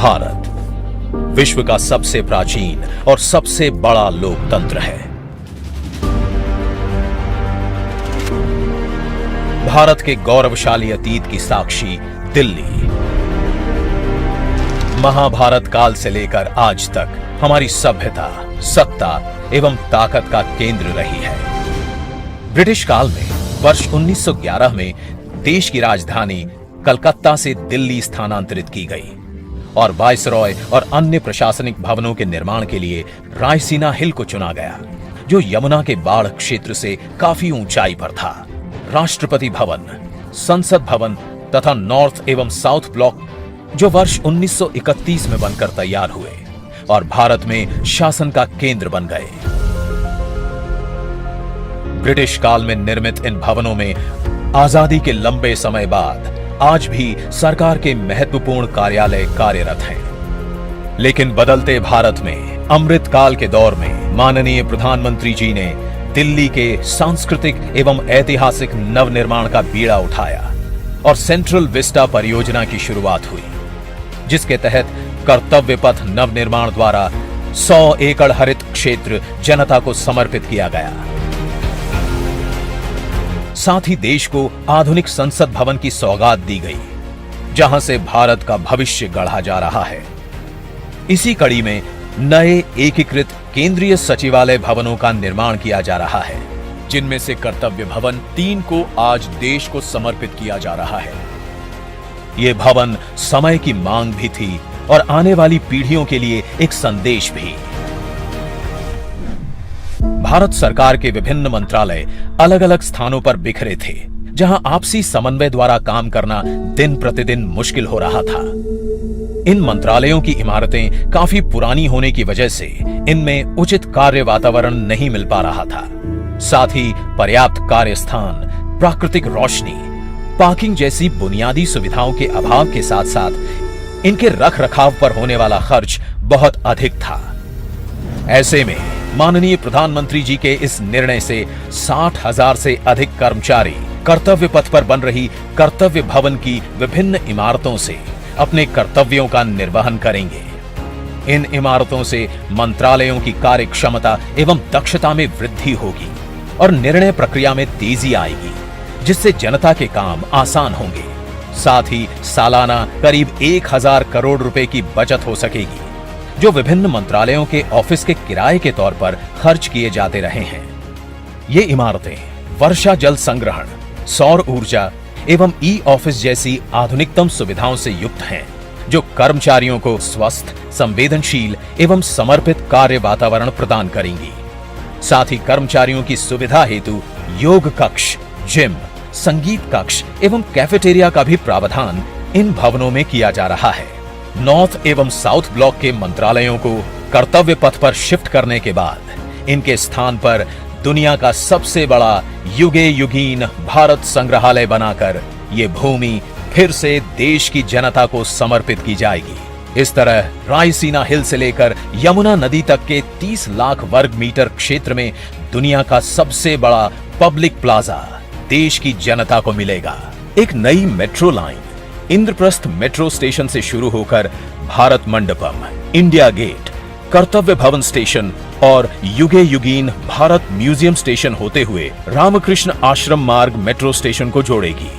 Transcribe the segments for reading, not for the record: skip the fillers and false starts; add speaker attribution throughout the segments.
Speaker 1: भारत विश्व का सबसे प्राचीन और सबसे बड़ा लोकतंत्र है। भारत के गौरवशाली अतीत की साक्षी दिल्ली महाभारत काल से लेकर आज तक हमारी सभ्यता, सत्ता एवं ताकत का केंद्र रही है। ब्रिटिश काल में वर्ष 1911 में देश की राजधानी कलकत्ता से दिल्ली स्थानांतरित की गई और वायसरॉय और अन्य प्रशासनिक भवनों के निर्माण के लिए रायसीना हिल को चुना गया, जो यमुना के बाढ़ क्षेत्र से काफी ऊंचाई पर था। राष्ट्रपति भवन, संसद भवन तथा नॉर्थ एवं साउथ ब्लॉक जो वर्ष 1931 में बनकर तैयार हुए और भारत में शासन का केंद्र बन गए। ब्रिटिश काल में निर्मित इन भवनों में आजादी के लंबे समय बाद आज भी सरकार के महत्वपूर्ण कार्यालय कार्यरत हैं। लेकिन बदलते भारत में अमृत काल के दौर में माननीय प्रधानमंत्री जी ने दिल्ली के सांस्कृतिक एवं ऐतिहासिक नवनिर्माण का बीड़ा उठाया और सेंट्रल विस्टा परियोजना की शुरुआत हुई, जिसके तहत कर्तव्य पथ नवनिर्माण द्वारा 100 एकड़ हरित क्षेत्र जनता को समर्पित किया गया। साथ ही देश को आधुनिक संसद भवन की सौगात दी गई, जहां से भारत का भविष्य गढ़ा जा रहा है। इसी कड़ी में नए एकीकृत केंद्रीय सचिवालय भवनों का निर्माण किया जा रहा है, जिनमें से कर्तव्य भवन 3 को आज देश को समर्पित किया जा रहा है। ये भवन समय की मांग भी थी और आने वाली पीढ़ियों के लिए एक संदेश भी। भारत सरकार के विभिन्न मंत्रालय अलग अलग स्थानों पर बिखरे थे, जहां आपसी समन्वय द्वारा काम करना दिन प्रतिदिन मुश्किल हो रहा था। इन मंत्रालयों की इमारतें काफी पुरानी होने की वजह से इनमें उचित कार्य वातावरण नहीं मिल पा रहा था। साथ ही पर्याप्त कार्य स्थान, प्राकृतिक रोशनी, पार्किंग जैसी बुनियादी सुविधाओं के अभाव के साथ साथ इनके रख रखाव पर होने वाला खर्च बहुत अधिक था। ऐसे में माननीय प्रधानमंत्री जी के इस निर्णय से 60,000 से अधिक कर्मचारी कर्तव्य पथ पर बन रही कर्तव्य भवन की विभिन्न इमारतों से अपने कर्तव्यों का निर्वहन करेंगे। इन इमारतों से मंत्रालयों की कार्य क्षमता एवं दक्षता में वृद्धि होगी और निर्णय प्रक्रिया में तेजी आएगी, जिससे जनता के काम आसान होंगे। साथ ही सालाना करीब 1000 करोड़ रुपए की बचत हो सकेगी, जो विभिन्न मंत्रालयों के ऑफिस के किराए के तौर पर खर्च किए जाते रहे हैं। ये इमारतें वर्षा जल संग्रहण, सौर ऊर्जा एवं ई ऑफिस जैसी आधुनिकतम सुविधाओं से युक्त हैं, जो कर्मचारियों को स्वस्थ, संवेदनशील एवं समर्पित कार्य वातावरण प्रदान करेंगी। साथ ही कर्मचारियों की सुविधा हेतु योग कक्ष, जिम, संगीत कक्ष एवं कैफेटेरिया का भी प्रावधान इन भवनों में किया जा रहा है। नॉर्थ एवं साउथ ब्लॉक के मंत्रालयों को कर्तव्य पथ पर शिफ्ट करने के बाद इनके स्थान पर दुनिया का सबसे बड़ा युगे युगीन भारत संग्रहालय बनाकर ये भूमि फिर से देश की जनता को समर्पित की जाएगी। इस तरह रायसीना हिल से लेकर यमुना नदी तक के 30 लाख वर्ग मीटर क्षेत्र में दुनिया का सबसे बड़ा पब्लिक प्लाजा देश की जनता को मिलेगा। एक नई metro line Indraprastha metro station से शुरू होकर भारत मंडपम, इंडिया गेट, कर्तव्य भवन स्टेशन और युगे युगीन भारत म्यूजियम स्टेशन होते हुए रामकृष्ण आश्रम मार्ग मेट्रो स्टेशन को जोड़ेगी।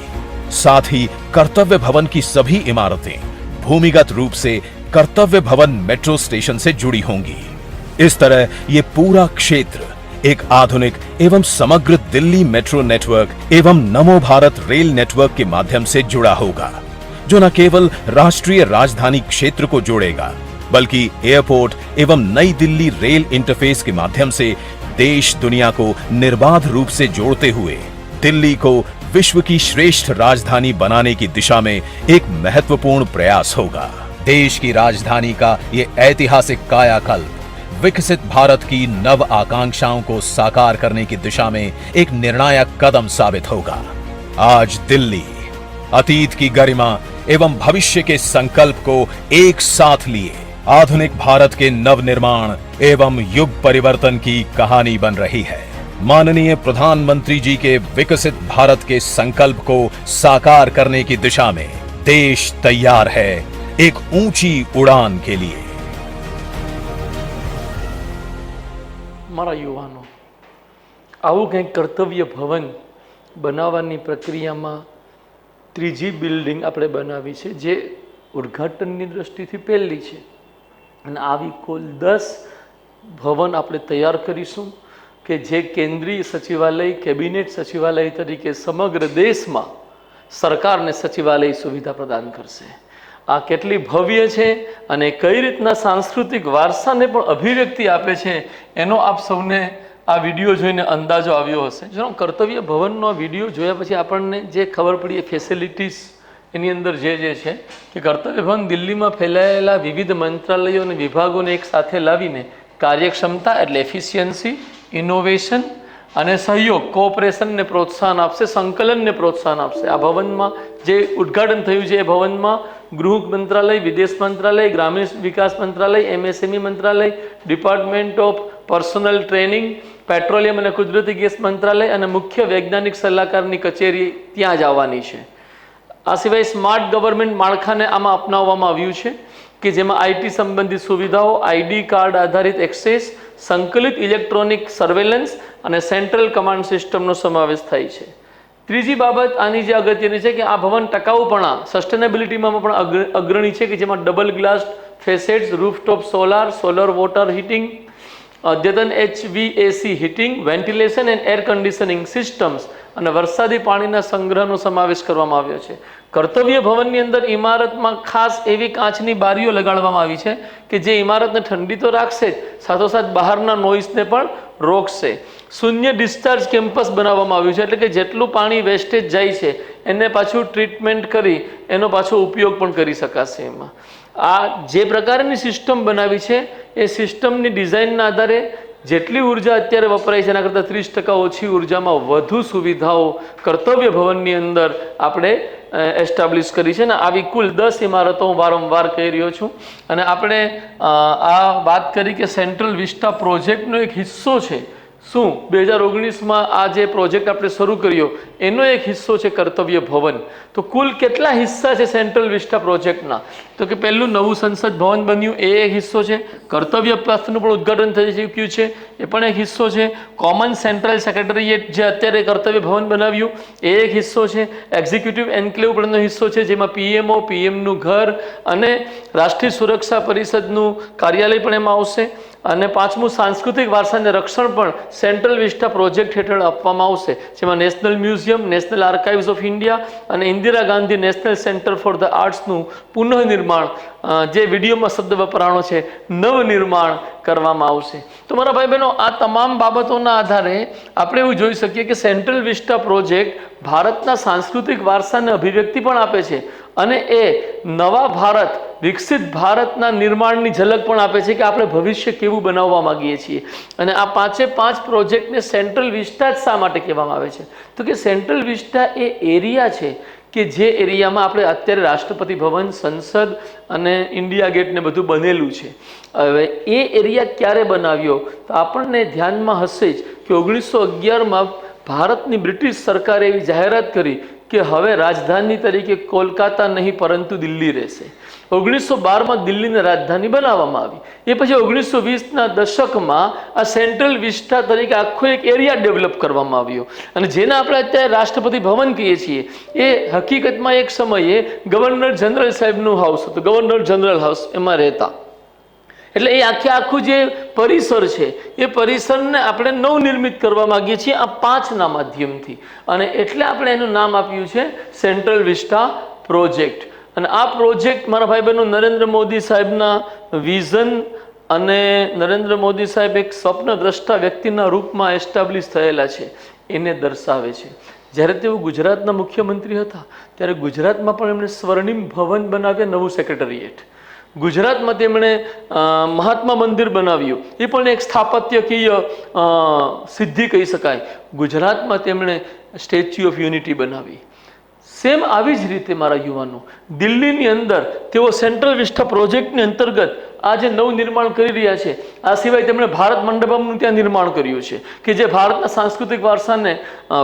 Speaker 1: साथ ही कर्तव्य भवन की सभी इमारतें भूमिगत रूप से कर्तव्य भवन मेट्रो स्टेशन से जुड़ी होंगी। इस तरह ये पूरा क्षेत्र एक आधुनिक एवं समग्र दिल्ली मेट्रो नेटवर्क एवं नमो भारत रेल नेटवर्क के माध्यम से जुड़ा होगा, जो न केवल राष्ट्रीय राजधानी क्षेत्र को जोड़ेगा, बल्कि एयरपोर्ट एवं नई दिल्ली रेल इंटरफेस के माध्यम से देश दुनिया को निर्बाध रूप से जोड़ते हुए दिल्ली को विश्व की श्रेष्ठ राजधानी बनाने की दिशा में एक महत्वपूर्ण प्रयास होगा। देश की राजधानी का ये ऐतिहासिक कायाकल्प विकसित भारत की नव आकांक्षाओं को साकार करने की दिशा में एक निर्णायक कदम साबित होगा। आज दिल्ली अतीत की गरिमा एवं भविष्य के संकल्प को एक साथ लिए आधुनिक भारत के नवनिर्माण एवं युग परिवर्तन की कहानी बन रही है। माननीय प्रधानमंत्री जी के विकसित भारत के संकल्प को साकार करने की दिशा में देश तैयार है, एक ऊंची उड़ान के लिए।
Speaker 2: મારા યુવાનો, આવું કંઈક કર્તવ્ય ભવન બનાવવાની પ્રક્રિયામાં ત્રીજી બિલ્ડિંગ આપણે બનાવી છે, જે ઉદ્ઘાટનની દ્રષ્ટિથી પહેલી છે, અને આવી કુલ 10 ભવન આપણે તૈયાર કરીશું કે જે કેન્દ્રીય સચિવાલય, કેબિનેટ સચિવાલય તરીકે સમગ્ર દેશમાં સરકારને સચિવાલય સુવિધા પ્રદાન કરશે। આ કેટલી ભવ્ય છે અને કઈ રીતના સાંસ્કૃતિક વારસાને પણ અભિવ્યક્તિ આપે છે એનો આપ સૌને આ વિડીયો જોઈને અંદાજો આવ્યો હશે। જો કર્તવ્ય ભવનનો વિડીયો જોયા પછી આપણને જે ખબર પડી એ ફેસિલિટીઝ એની અંદર જે છે કે કર્તવ્ય ભવન દિલ્હીમાં ફેલાયેલા વિવિધ મંત્રાલયો અને વિભાગોને એક સાથે લાવીને કાર્યક્ષમતા એટલે એફિશિયન્સી, ઇનોવેશન અને સહયોગ, કોઓપરેશનને પ્રોત્સાહન આપશે, સંકલનને પ્રોત્સાહન આપશે। આ ભવનમાં જે ઉદ્ઘાટન થયું છે એ ભવનમાં ગૃહ મંત્રાલય, વિદેશ મંત્રાલય, ગ્રામીણ વિકાસ મંત્રાલય, એમએસએમઈ મંત્રાલય, department of personal training, petroleum અને કુદરતી ગેસ મંત્રાલય અને મુખ્ય વૈજ્ઞાનિક સલાહકારની કચેરી ત્યાં જ આવવાની છે। આ સિવાય સ્માર્ટ ગવર્મેન્ટ માળખાને આમાં અપનાવવામાં આવ્યું છે કે જેમાં આઈટી સંબંધિત સુવિધાઓ, આઈડી કાર્ડ આધારિત એક્સેસ, સંકલિત ઇલેક્ટ્રોનિક સર્વેલન્સ અને સેન્ટ્રલ કમાન્ડ સિસ્ટમનો સમાવેશ થાય છે। ત્રીજી બાબત આની જે અગત્યની છે કે આ ભવન ટકાઉપણા, સસ્ટેનેબિલિટીમાં પણ અગ્રણી છે કે જેમાં double glass facets, rooftop solar water heating, અદ્યતન HVAC heating, ventilation and air conditioning systems અને વરસાદી પાણીના સંગ્રહનો સમાવેશ કરવામાં આવ્યો છે। કર્તવ્ય ભવનની અંદર ઇમારતમાં ખાસ એવી કાચની બારીઓ લગાડવામાં આવી છે કે જે ઇમારતને ઠંડી તો રાખશે જ, સાથોસાથ બહારના નોઇસને પણ રોકશે। શૂન્ય ડિસ્ચાર્જ કેમ્પસ બનાવવામાં આવ્યું છે, એટલે કે જેટલું પાણી વેસ્ટેજ જાય છે એને પાછું ટ્રીટમેન્ટ કરી એનો પાછો ઉપયોગ પણ કરી શકાશે એમાં। આ જે પ્રકારની સિસ્ટમ બનાવી છે એ સિસ્ટમની ડિઝાઇનના આધારે જેટલી ઉર્જા અત્યારે વપરાય છે એના કરતાં 30% ઓછી ઉર્જામાં વધુ સુવિધાઓ કર્તવ્ય ભવનની અંદર આપણે એસ્ટાબ્લિશ કરી છે ને આવી કુલ 10 ઇમારતો હું વારંવાર કહી રહ્યો છું। અને આપણે આ વાત કરી કે સેન્ટ્રલ વિસ્ટા પ્રોજેક્ટનો એક હિસ્સો છે। શું 2019માં આ જે પ્રોજેક્ટ આપણે શરૂ કર્યો એનો એક હિસ્સો છે કર્તવ્ય ભવન। તો કુલ કેટલા હિસ્સા છે સેન્ટ્રલ વિસ્ટા પ્રોજેક્ટના? તો કે પહેલું નવું સંસદ ભવન બન્યું એ એક હિસ્સો છે, કર્તવ્ય પથનું પણ ઉદ્ઘાટન થઈ ચૂક્યું છે એ પણ એક હિસ્સો છે, કોમન સેન્ટ્રલ સેક્રેટરીએટ જે અત્યારે કર્તવ્ય ભવન બનાવ્યું એ એક હિસ્સો છે, એક્ઝિક્યુટિવ એન્કલેવ પણનો હિસ્સો છે જેમાં પીએમઓ, પીએમનું ઘર અને રાષ્ટ્રીય સુરક્ષા પરિષદનું કાર્યાલય પણ એમાં આવશે। અને પાંચમું સાંસ્કૃતિક વારસાને રક્ષણ પણ સેન્ટ્રલ વિસ્ટા પ્રોજેક્ટ હેઠળ આપવામાં આવશે, જેમાં national museum, national archives of India અને Indira Gandhi national centre for the આર્ટ્સનું પુનઃનિર્માણ, જે વિડીયોમાં શબ્દ વપરાણો છે, નવનિર્માણ કરવામાં આવશે। તો મારા ભાઈ બહેનો, આ તમામ બાબતોના આધારે આપણે એવું જોઈ શકીએ કે સેન્ટ્રલ વિસ્ટા પ્રોજેક્ટ ભારતના સાંસ્કૃતિક વારસાને અભિવ્યક્તિ પણ આપે છે અને એ નવા ભારત, વિકસિત ભારતના નિર્માણની ઝલક પણ આપે છે કે આપણે ભવિષ્ય કેવું બનાવવા માંગીએ છીએ। અને આ 5 પ્રોજેક્ટને સેન્ટ્રલ વિસ્ટા જ શા માટે કહેવામાં આવે છે? તો કે સેન્ટ્રલ વિસ્ટા એ એરિયા છે કે જે એરિયામાં આપણે અત્યારે રાષ્ટ્રપતિ ભવન, સંસદ અને ઇન્ડિયા ગેટ ને બધું બનેલું છે। હવે એ એરિયા ક્યારે બનાવ્યો? તો આપણને ધ્યાનમાં હશે જ કે 1911માં ભારતની બ્રિટિશ સરકારે એવી જાહેરાત કરી કે હવે રાજધાની તરીકે કોલકાતા નહીં પરંતુ દિલ્હી રહેશે। 1912માં દિલ્હીને રાજધાની બનાવવામાં આવી। એ પછી 1920ના દશકમાં આ સેન્ટ્રલ વિસ્ટા તરીકે આખો એક એરિયા ડેવલપ કરવામાં આવ્યો અને જેને આપણે અત્યારે રાષ્ટ્રપતિ ભવન કહીએ છીએ એ હકીકતમાં એક સમયે ગવર્નર જનરલ સાહેબનું હાઉસ હતું, ગવર્નર જનરલ હાઉસ એમાં રહેતા। એટલે એ આખું જે પરિસર છે એ પરિસરને આપણે નવનિર્મિત કરવા માંગીએ છીએ આ 5ના માધ્યમથી, અને એટલે આપણે એનું નામ આપ્યું છે સેન્ટ્રલ વિસ્ટા પ્રોજેક્ટ। અને આ પ્રોજેક્ટ મારા ભાઈ બહેનો નરેન્દ્ર મોદી સાહેબના વિઝન અને નરેન્દ્ર મોદી સાહેબ એક સ્વપ્નદ્રષ્ટા વ્યક્તિના રૂપમાં એસ્ટાબ્લિશ થયેલા છે એને દર્શાવે છે। જ્યારે તેઓ ગુજરાતના મુખ્યમંત્રી હતા ત્યારે ગુજરાતમાં પણ એમણે સ્વર્ણિમ ભવન બનાવ્યા, નવું સેક્રેટરીએટ। ગુજરાતમાં તેમણે મહાત્મા મંદિર બનાવ્યું, એ પણ એક સ્થાપત્યકીય સિદ્ધિ કહી શકાય। ગુજરાતમાં તેમણે સ્ટેચ્યુ ઓફ યુનિટી બનાવી। સેમ આવી જ રીતે મારા યુવાનો દિલ્હીની અંદર તેઓ સેન્ટ્રલ વિસ્ટા પ્રોજેક્ટની અંતર્ગત આ જે નવું નિર્માણ કરી રહ્યા છે, આ સિવાય તેમણે ભારત મંડપમનું ત્યાં નિર્માણ કર્યું છે કે જે ભારતના સાંસ્કૃતિક વારસાને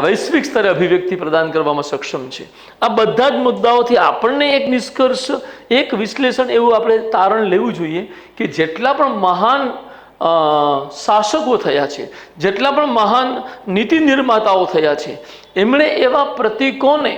Speaker 2: વૈશ્વિક સ્તરે અભિવ્યક્તિ પ્રદાન કરવામાં સક્ષમ છે. આ બધા જ મુદ્દાઓથી આપણને એક નિષ્કર્ષ, એક વિશ્લેષણ એવું આપણે તારણ લેવું જોઈએ કે જેટલા પણ મહાન શાસકો થયા છે, જેટલા પણ મહાન નીતિ નિર્માતાઓ થયા છે, એમણે એવા પ્રતીકોને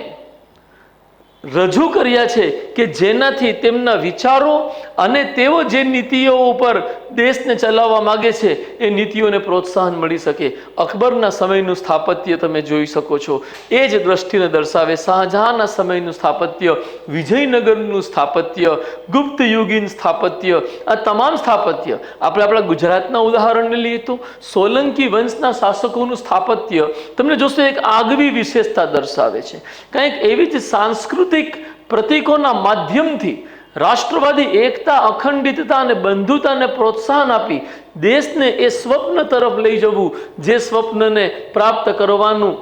Speaker 2: રજૂ કર્યા છે કે જેનાથી તેમના વિચારો અને તેઓ જે નીતિઓ ઉપર દેશને ચલાવવા માગે છે એ નીતિઓને પ્રોત્સાહન મળી શકે. અકબરના સમયનું સ્થાપત્ય તમે જોઈ શકો છો, એ જ દ્રષ્ટિને દર્શાવે. શાહજહાંના સમયનું સ્થાપત્ય, વિજયનગરનું સ્થાપત્ય, ગુપ્ત યુગીન સ્થાપત્ય, આ તમામ સ્થાપત્ય આપણે આપણા ગુજરાતના ઉદાહરણને લઈએ તો સોલંકી વંશના શાસકોનું સ્થાપત્ય તમને જોશો એક આગવી વિશેષતા દર્શાવે છે. કંઈક એવી જ સાંસ્કૃતિક પ્રતીકોના માધ્યમથી રાષ્ટ્રવાદી એકતા, અખંડિતતા અને બંધુતાને પ્રોત્સાહન આપી દેશને એ સ્વપ્ન તરફ લઈ જવું, જે સ્વપ્નને પ્રાપ્ત કરવાનું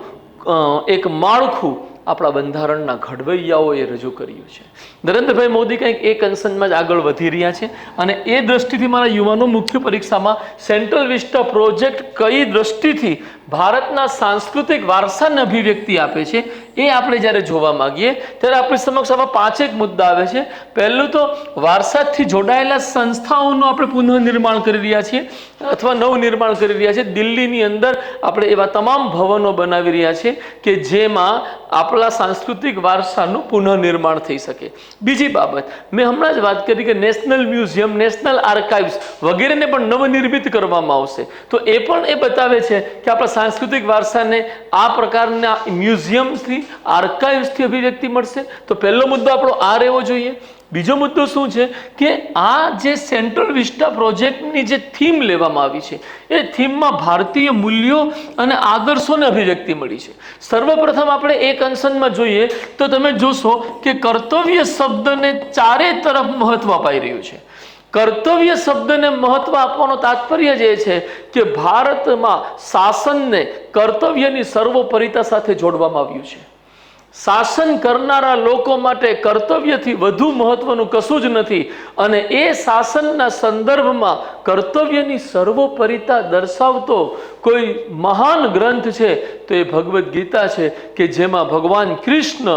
Speaker 2: એક માળખું આપણા બંધારણના ઘડવૈયાઓએ રજૂ કર્યું છે. નરેન્દ્રભાઈ મોદી કંઈક એ કન્સર્નમાં જ આગળ વધી રહ્યા છે અને એ દ્રષ્ટિથી મારા યુવાનો મુખ્ય પરીક્ષામાં સેન્ટ્રલ વિસ્ટા પ્રોજેક્ટ કઈ દ્રષ્ટિથી ભારતના સાંસ્કૃતિક વારસાને અભિવ્યક્તિ આપે છે એ આપણે જ્યારે જોવા માંગીએ ત્યારે આપણી સમક્ષ આવા 5 મુદ્દા આવે છે. પહેલું તો વારસાથી જોડાયેલા સંસ્થાઓનું આપણે પુનઃનિર્માણ કરી રહ્યા છીએ અથવા નવું નિર્માણ કરી રહ્યા છીએ. દિલ્હીની અંદર આપણે એવા તમામ ભવનો બનાવી રહ્યા છીએ કે જેમાં આપણા સાંસ્કૃતિક વારસાનું પુનઃનિર્માણ થઈ શકે. બીજી બાબત, મેં હમણાં જ વાત કરી કે નેશનલ મ્યુઝિયમ, નેશનલ આર્કાઇવ્સ વગેરેને પણ નવનિર્મિત કરવામાં આવશે. તો એ પણ એ બતાવે છે કે આપણા સાંસ્કૃતિક વારસાને આ પ્રકારના મ્યુઝિયમ્સથી, આર્કાઇવ્સથી અભિવ્યક્તિ મળશે. તો પહેલો મુદ્દો આપણો આ રહેવો જોઈએ. બીજો મુદ્દો શું છે કે આ જે સેન્ટ્રલ વિસ્ટા પ્રોજેક્ટની જે થીમ લેવામાં આવી છે એ થીમમાં ભારતીય મૂલ્યો અને આદર્શોને અભિવ્યક્તિ મળી છે. સર્વપ્રથમ આપણે એક કન્સર્નમાં જોઈએ તો તમે જોશો કે કર્તવ્ય શબ્દને ચારે તરફ મહત્વ અપાઈ રહ્યું છે. કર્તવ્ય શબ્દને મહત્વ આપવાનો તાત્પર્ય જે છે કે ભારતમાં શાસનને કર્તવ્યની સર્વોપરિતા સાથે જોડવામાં આવ્યું છે. શાસન કરનારા લોકો માટે કર્તવ્યથી વધુ મહત્વનું કશું જ નથી અને એ શાસનના સંદર્ભમાં કર્તવ્યની સર્વોપરિતા દર્શાવતો કોઈ મહાન ગ્રંથ છે તો એ ભગવદ્ ગીતા છે કે જેમાં ભગવાન કૃષ્ણ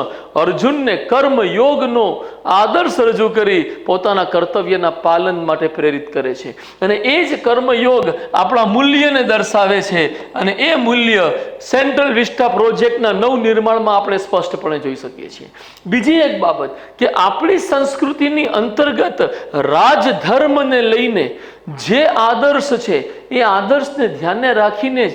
Speaker 2: અર્જુનને કર્મયોગનો આદર્શ રજૂ કરી પોતાના કર્તવ્યના પાલન માટે પ્રેરિત કરે છે અને એ જ કર્મયોગ આપણા મૂલ્યને દર્શાવે છે અને એ મૂલ્ય સેન્ટ્રલ વિસ્ટા પ્રોજેક્ટના નવનિર્માણમાં આપણે સ્પષ્ટપણે જોઈ શકીએ છીએ. બીજી એક બાબત કે આપણી સંસ્કૃતિની અંતર્ગત રાજધર્મને લઈને જે આદર્શ છે એ આદર્શને ધ્યાને રાખીને જ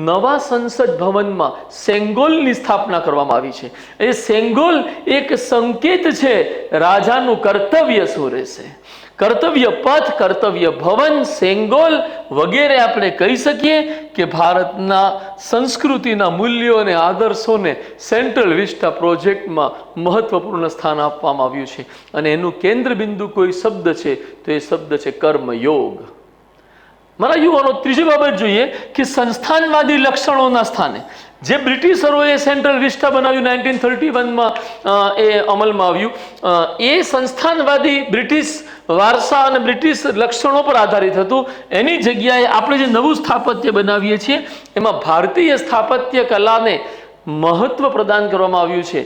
Speaker 2: નવા સંસદ ભવનમાં સેંગોલની સ્થાપના કરવામાં આવી છે. એ સેંગોલ એક સંકેત છે રાજાનું કર્તવ્ય શું રહેશે. કર્તવ્ય પથ, કર્તવ્ય ભવન, સેંગોલ વગેરે આપણે કહી શકીએ કે ભારતના સંસ્કૃતિના મૂલ્યો અને આદર્શોને સેન્ટ્રલ વિસ્ટા પ્રોજેક્ટમાં મહત્વપૂર્ણ સ્થાન આપવામાં આવ્યું છે અને એનું કેન્દ્ર બિંદુ કોઈ શબ્દ છે તો એ શબ્દ છે કર્મયોગ. મારા યુવાનો ત્રીજી બાબત જોઈએ કે સંસ્થાનવાદી લક્ષણોના સ્થાને જે બ્રિટિશરોએ સેન્ટ્રલ વિસ્ટા બનાવ્યું 1931માં એ અમલમાં આવ્યું, એ સંસ્થાનવાદી બ્રિટિશ વારસા અને બ્રિટિશ લક્ષણો પર આધારિત હતું. એની જગ્યાએ આપણે જે નવું સ્થાપત્ય બનાવીએ છીએ એમાં ભારતીય સ્થાપત્ય કલાને મહત્વ પ્રદાન કરવામાં આવ્યું છે.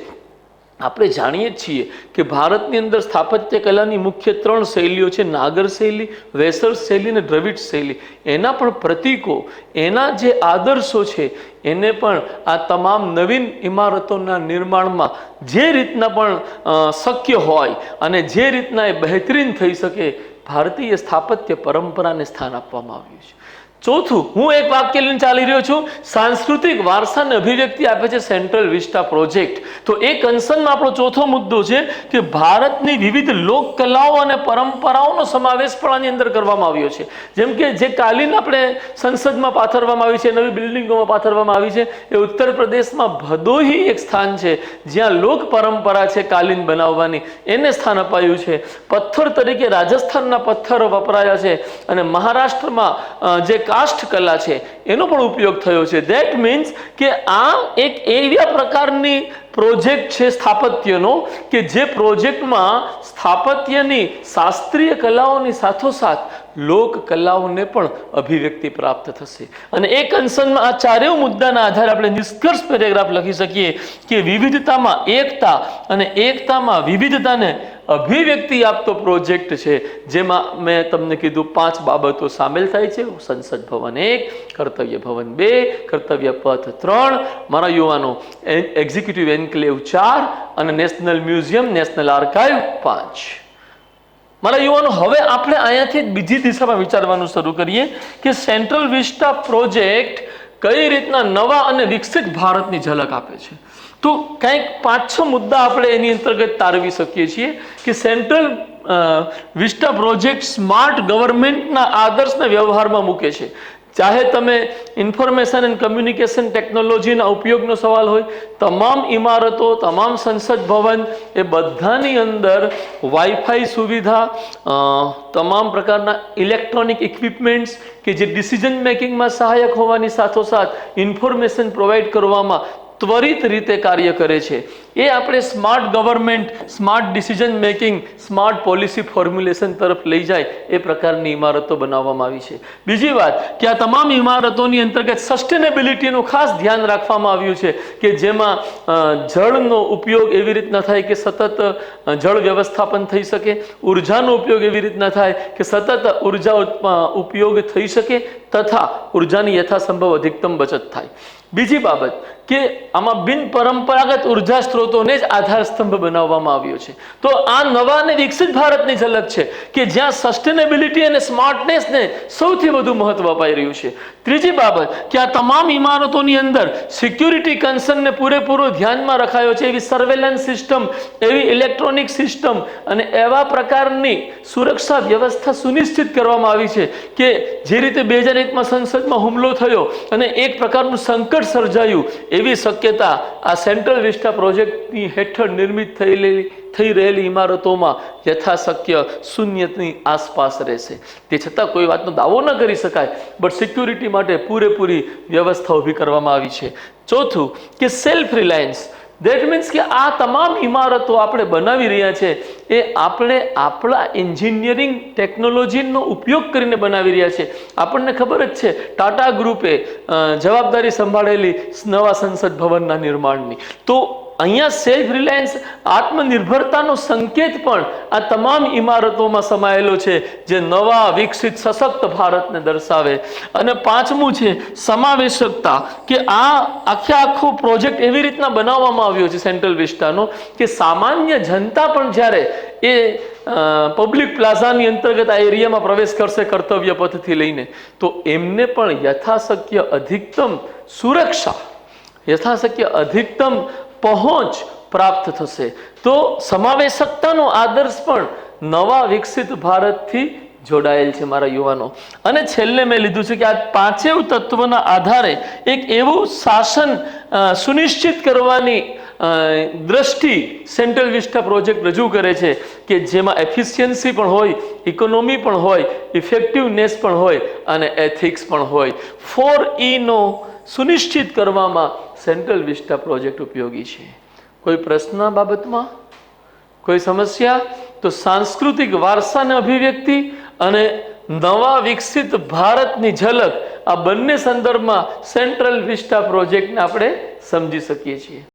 Speaker 2: આપણે જાણીએ છીએ કે ભારતની અંદર સ્થાપત્ય કલાની મુખ્ય 3 શૈલીઓ છે, નાગર શૈલી, વેસર શૈલી અને દ્રવિડ શૈલી. એના પણ પ્રતીકો, એના જે આદર્શો છે એને પણ આ તમામ નવીન ઇમારતોના નિર્માણમાં જે રીતના પણ શક્ય હોય અને જે રીતના એ બહેતરીન થઈ શકે ભારતીય સ્થાપત્ય પરંપરાને સ્થાન આપવામાં આવ્યું છે. ચોથું, હું એક વાક્ય લઈને ચાલી રહ્યો છું, સાંસ્કૃતિક વારસાને અભિવ્યક્તિ આપે છે સેન્ટ્રલ વિસ્ટા પ્રોજેક્ટ. તો એ કન્સર્નમાં આપણો ચોથો મુદ્દો છે કે ભારતની વિવિધ લોક કલાઓ અને પરંપરાઓનો સમાવેશ પણ આની અંદર કરવામાં આવ્યો છે. જેમ કે જે કાલીન આપણે સંસદમાં પાથરવામાં આવી છે, નવી બિલ્ડિંગોમાં પાથરવામાં આવી છે, એ ઉત્તર પ્રદેશમાં ભદોહી એક સ્થાન છે જ્યાં લોક પરંપરા છે કાલીન બનાવવાની, એને સ્થાન અપાયું છે. પથ્થર તરીકે રાજસ્થાનના પથ્થરો વપરાયા છે અને મહારાષ્ટ્રમાં જે કાસ્ટ કલા છે એનો પણ ઉપયોગ થયો છે. ધેટ મીન્સ કે આ એક એવા પ્રકારની પ્રોજેક્ટ છે સ્થાપત્યનો કે જે પ્રોજેક્ટમાં સ્થાપત્યની શાસ્ત્રીય કલાઓની સાથોસાથ લોક કલાઓને પણ અભિવ્યક્તિ પ્રાપ્ત થશે. અને એ કન્સર્નમાં આ ચારેય મુદ્દાના આધારે આપણે નિષ્કર્ષ પેરેગ્રાફ લખી શકીએ કે વિવિધતામાં એકતા અને એકતામાં વિવિધતાને અભિવ્યક્તિ આપતો પ્રોજેક્ટ છે, જેમાં મેં તમને કીધું 5 બાબતો સામેલ થાય છે. સંસદ ભવન 1, કર્તવ્ય ભવન 2, કર્તવ્ય પથ 3, મારા યુવાનો એક્ઝિક્યુટિવ એન્કલેવ 4 અને નેશનલ મ્યુઝિયમ નેશનલ આર્કાઇવ 5. મારા યુવાનો હવે આપણે અહીંયાથી બીજી દિશામાં વિચારવાનું શરૂ કરીએ કે સેન્ટ્રલ વિસ્ટા પ્રોજેક્ટ કઈ રીતના નવા અને વિકસિત ભારતની ઝલક આપે છે. તો કંઈક 5-6 મુદ્દા આપણે એની અંતર્ગત તારવી શકીએ છીએ કે સેન્ટ્રલ વિસ્ટા પ્રોજેક્ટ સ્માર્ટ ગવર્મેન્ટના આદર્શને વ્યવહારમાં મૂકે છે. ચાહે તમે ઇન્ફોર્મેશન એન્ડ કમ્યુનિકેશન ટેકનોલોજીના ઉપયોગનો સવાલ હોય, તમામ ઇમારતો, તમામ સંસદ ભવન એ બધાની અંદર વાઈફાઈ સુવિધા, તમામ પ્રકારના ઇલેક્ટ્રોનિક ઇક્વિપમેન્ટ્સ કે જે ડિસિઝન મેકિંગમાં સહાયક હોવાની સાથોસાથ ઇન્ફોર્મેશન પ્રોવાઈડ કરવામાં ત્વરિત રીતે કાર્ય કરે છે. એ આપણે smart government, smart decision making, smart policy formulation તરફ લઈ જાય એ પ્રકારની ઇમારતો બનાવવામાં આવી છે. બીજી વાત કે આ તમામ ઇમારતોની અંતર્ગત સસ્ટેનેબિલિટીનું ખાસ ધ્યાન રાખવામાં આવ્યું છે કે જેમાં જળનો ઉપયોગ એવી રીતના થાય કે સતત જળ વ્યવસ્થાપન થઈ શકે, ઉર્જાનો ઉપયોગ એવી રીતના થાય કે સતત ઉર્જા ઉપયોગ થઈ શકે તથા ઉર્જાની યથાસંભવ અધિકતમ બચત થાય. બીજી બાબત કે આમાં બિન પરંપરાગત ઉર્જા સ્ત્રોતોને જ આધાર સ્તંભ બનાવવામાં આવ્યો છે. તો આ નવા અને વિકસિત ભારતની ઝલક છે કે જ્યાં સસ્ટેનેબિલિટી અને સ્માર્ટનેસને સૌથી વધુ મહત્વ અપાઈ રહ્યું છે. ત્રીજી બાબત કે આ તમામ ઇમારતોની અંદર સિક્યુરિટી કન્સર્નને પૂરેપૂરો ધ્યાનમાં રખાયો છે. એવી સર્વેલન્સ સિસ્ટમ, એવી ઇલેક્ટ્રોનિક સિસ્ટમ અને એવા પ્રકારની સુરક્ષા વ્યવસ્થા સુનિશ્ચિત કરવામાં આવી છે કે જે રીતે 2001માં સંસદમાં હુમલો થયો અને એક પ્રકારનું સંકટ સર્જાયું, એવી શક્યતા આ સેન્ટ્રલ વિસ્ટા પ્રોજેક્ટની હેઠળ નિર્મિત થઈ રહેલી ઇમારતોમાં યથાશક્ય શૂન્યની આસપાસ રહેશે. તે છતાં કોઈ વાતનો દાવો ન કરી શકાય, બટ સિક્યુરિટી માટે પૂરેપૂરી વ્યવસ્થા ઊભી કરવામાં આવી છે. ચોથું કે સેલ્ફ રિલાયન્સ. ધેટ મીન્સ કે આ તમામ ઇમારતો આપણે બનાવી રહ્યા છે એ આપણે આપણા એન્જિનિયરિંગ ટેકનોલોજીનો ઉપયોગ કરીને બનાવી રહ્યા છે. આપણને ખબર જ છે ટાટા ગ્રુપે જવાબદારી સંભાળેલી નવા સંસદ ભવનના નિર્માણની. તો અહીંયા સેલ્ફ રિલાયન્સ, આત્મનિર્ભરતાનો સંકેત પણ આ તમામ ઇમારતોમાં સમાયેલો છે જે નવા વિકસિત સશક્ત ભારતને દર્શાવે. અને 5મું છે સમાવેશકતા કે આ આખો પ્રોજેક્ટ એવી રીતના બનાવવામાં આવ્યો છે સેન્ટ્રલ વિસ્ટાનો કે સામાન્ય જનતા પણ જ્યારે એ પબ્લિક પ્લાઝાની અંતર્ગત આ એરિયામાં પ્રવેશ કરશે કર્તવ્ય પથથી લઈને, તો એમને પણ યથાશક્ય અધિકતમ સુરક્ષા, યથાશક્ય અધિકતમ પહોંચ પ્રાપ્ત થશે. તો સમાવેશકતાનો આદર્શ પણ નવા વિકસિત ભારતથી જોડાયેલ છે મારા યુવાનો. અને છેલ્લે મેં લીધું છે કે આ 5 તત્વના આધારે એક એવું શાસન સુનિશ્ચિત કરવાની દ્રષ્ટિ સેન્ટ્રલ વિસ્ટા પ્રોજેક્ટ રજૂ કરે છે કે જેમાં એફિશિયન્સી પણ હોય, ઇકોનોમી પણ હોય, ઇફેક્ટિવનેસ પણ હોય અને એથિક્સ પણ હોય. 4E સુનિશ્ચિત કરવામાં સેન્ટ્રલ વિસ્ટા પ્રોજેક્ટ ઉપયોગી છે. કોઈ પ્રશ્ન બાબતમાં, કોઈ સમસ્યા? તો સાંસ્કૃતિક વારસાને અભિવ્યક્તિ અને નવા વિકસિત ભારતની ઝલક, આ બંને સંદર્ભમાં સેન્ટ્રલ વિસ્ટા પ્રોજેક્ટને આપણે સમજી શકીએ છીએ.